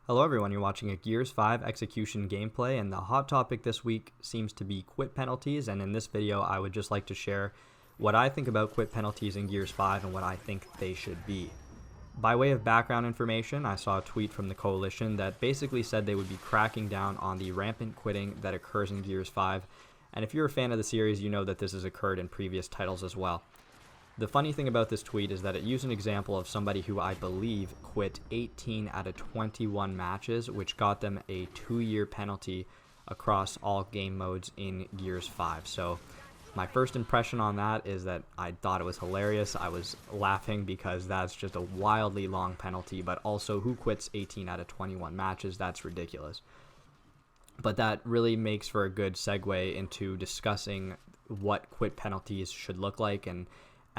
Hello everyone, you're watching a Gears 5 execution gameplay, and the hot topic this week seems to be quit penalties, and in this video I would just like to share what I think about quit penalties in Gears 5 and what I think they should be. By way of background information, I saw a tweet from the Coalition that basically said they would be cracking down on the rampant quitting that occurs in Gears 5, and if you're a fan of the series, you know that this has occurred in previous titles as well. The funny thing about this tweet is that it used an example of somebody who I believe quit 18 out of 21 matches, which got them a 2-year penalty across all game modes in Gears 5. So my first impression on that is that I thought it was hilarious. I was laughing because that's just a wildly long penalty, but also who quits 18 out of 21 matches? That's ridiculous. But that really makes for a good segue into discussing what quit penalties should look like and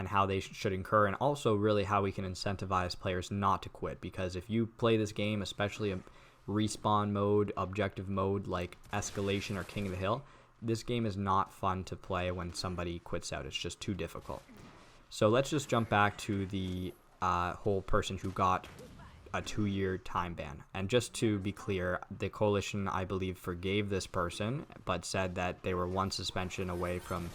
how they should incur, and also really how we can incentivize players not to quit. Because if you play this game, especially a respawn mode, objective mode like Escalation or King of the Hill, this game is not fun to play when somebody quits out. It's just too difficult. So let's just jump back to the whole person who got a 2-year time ban. And just to be clear, the Coalition, I believe, forgave this person, but said that they were one suspension away from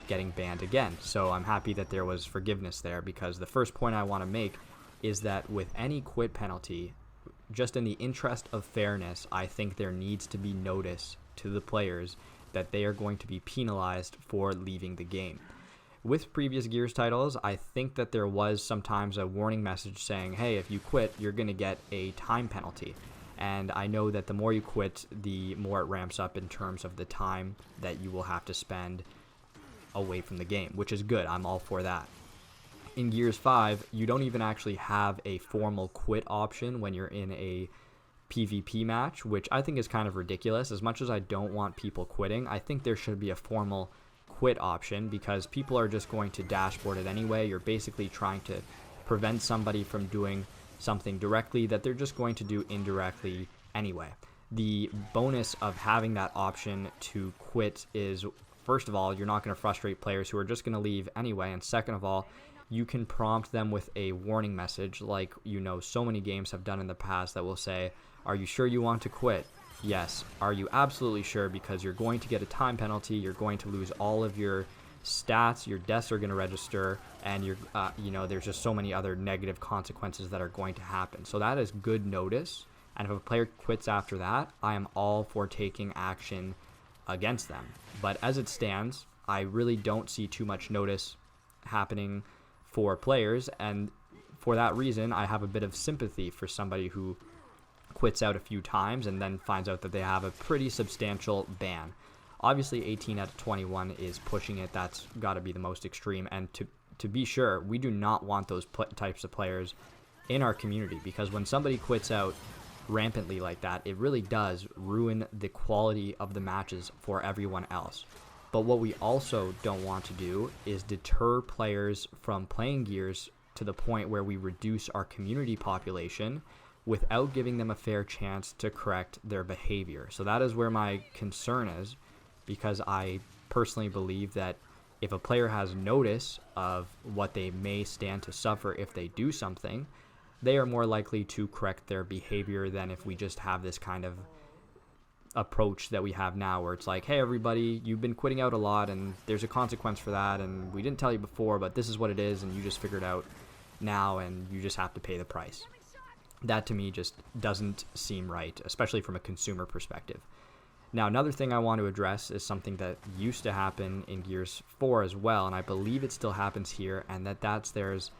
getting banned again. So I'm happy that there was forgiveness there, because the first point I want to make is that with any quit penalty, just in the interest of fairness, I think there needs to be notice to the players that they are going to be penalized for leaving the game. With previous Gears titles, I think that there was sometimes a warning message saying, hey, if you quit, you're going to get a time penalty. And I know that the more you quit, the more it ramps up in terms of the time that you will have to spend away from the game, which is good. I'm all for that. In Gears 5, you don't even actually have a formal quit option when you're in a PvP match, which I think is kind of ridiculous. As much as I don't want people quitting, I think there should be a formal quit option, because people are just going to dashboard it anyway. You're basically trying to prevent somebody from doing something directly that they're just going to do indirectly anyway. The bonus of having that option to quit is, first of all, you're not going to frustrate players who are just going to leave anyway, and second of all, you can prompt them with a warning message, like so many games have done in the past, that will say, are you sure you want to quit? Yes. Are you absolutely sure? Because you're going to get a time penalty, you're going to lose all of your stats, your deaths are going to register, and there's just so many other negative consequences that are going to happen. So that is good notice, and if a player quits after that, I am all for taking action against them. But as it stands, I really don't see too much notice happening for players, and for that reason, I have a bit of sympathy for somebody who quits out a few times and then finds out that they have a pretty substantial ban. Obviously 18 out of 21 is pushing it. That's got to be the most extreme, and to be sure, we do not want those types of players in our community, because when somebody quits out rampantly like that, it really does ruin the quality of the matches for everyone else. But what we also don't want to do is deter players from playing Gears to the point where we reduce our community population without giving them a fair chance to correct their behavior. So that is where my concern is, because I personally believe that if a player has notice of what they may stand to suffer if they do something, they are more likely to correct their behavior than if we just have this kind of approach that we have now, where it's like, hey everybody, you've been quitting out a lot and there's a consequence for that, and we didn't tell you before, but this is what it is, and you just figured out now and you just have to pay the price. That to me just doesn't seem right, especially from a consumer perspective. Now, another thing I want to address is something that used to happen in Gears 4 as well, and I believe it still happens here, and there's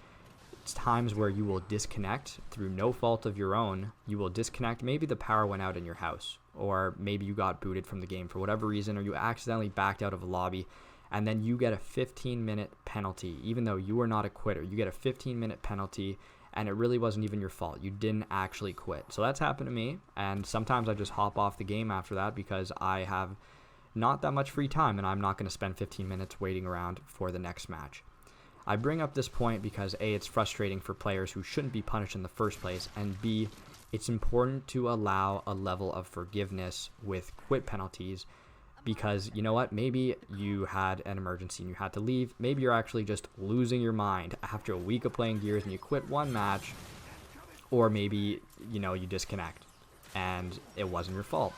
times where you will disconnect through no fault of your own. You will disconnect. Maybe the power went out in your house, or maybe you got booted from the game for whatever reason, or you accidentally backed out of a lobby, and then you get a 15-minute penalty. Even though you are not a quitter, you get a 15-minute penalty, and it really wasn't even your fault. You didn't actually quit. So that's happened to me, and sometimes I just hop off the game after that because I have not that much free time, and I'm not going to spend 15 minutes waiting around for the next match. I bring up this point because A, it's frustrating for players who shouldn't be punished in the first place, and B, it's important to allow a level of forgiveness with quit penalties, because you know what, maybe you had an emergency and you had to leave. Maybe you're actually just losing your mind after a week of playing Gears and you quit one match, or maybe you disconnect. and it wasn't your fault.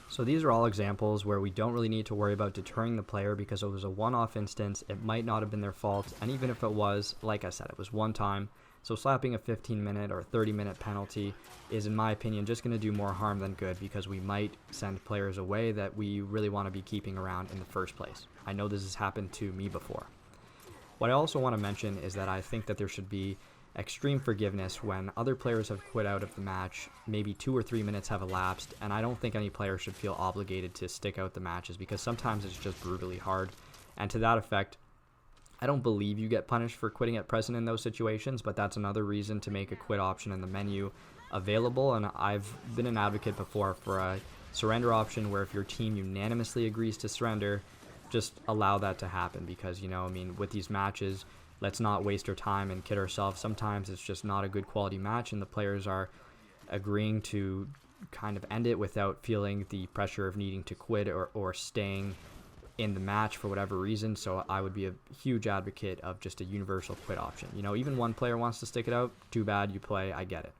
So these are all examples where we don't really need to worry about deterring the player because it was a one-off instance. It might not have been their fault, and even if it was, like I said, it was one time. So slapping a 15-minute or 30-minute penalty is, in my opinion, just going to do more harm than good because we might send players away that we really want to be keeping around in the first place. I know this has happened to me before. What I also want to mention is that I think that there should be extreme forgiveness when other players have quit out of the match, maybe 2 or 3 minutes have elapsed, and I don't think any player should feel obligated to stick out the matches because sometimes it's just brutally hard. And to that effect, I don't believe you get punished for quitting at present in those situations, but that's another reason to make a quit option in the menu available. And I've been an advocate before for a surrender option where if your team unanimously agrees to surrender, just allow that to happen because, with these matches, let's not waste our time and kid ourselves. Sometimes it's just not a good quality match and the players are agreeing to kind of end it without feeling the pressure of needing to quit or staying in the match for whatever reason. So I would be a huge advocate of just a universal quit option. Even one player wants to stick it out, too bad, you play, I get it.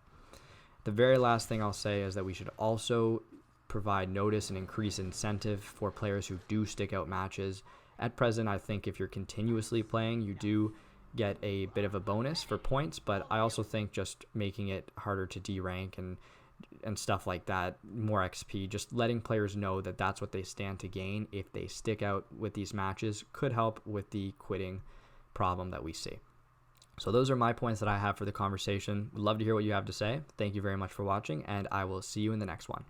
The very last thing I'll say is that we should also provide notice and increase incentive for players who do stick out matches. At present, I think if you're continuously playing, you do get a bit of a bonus for points, but I also think just making it harder to D-rank and stuff like that, more XP, just letting players know that that's what they stand to gain if they stick out with these matches could help with the quitting problem that we see. So those are my points that I have for the conversation. Would love to hear what you have to say. Thank you very much for watching, and I will see you in the next one.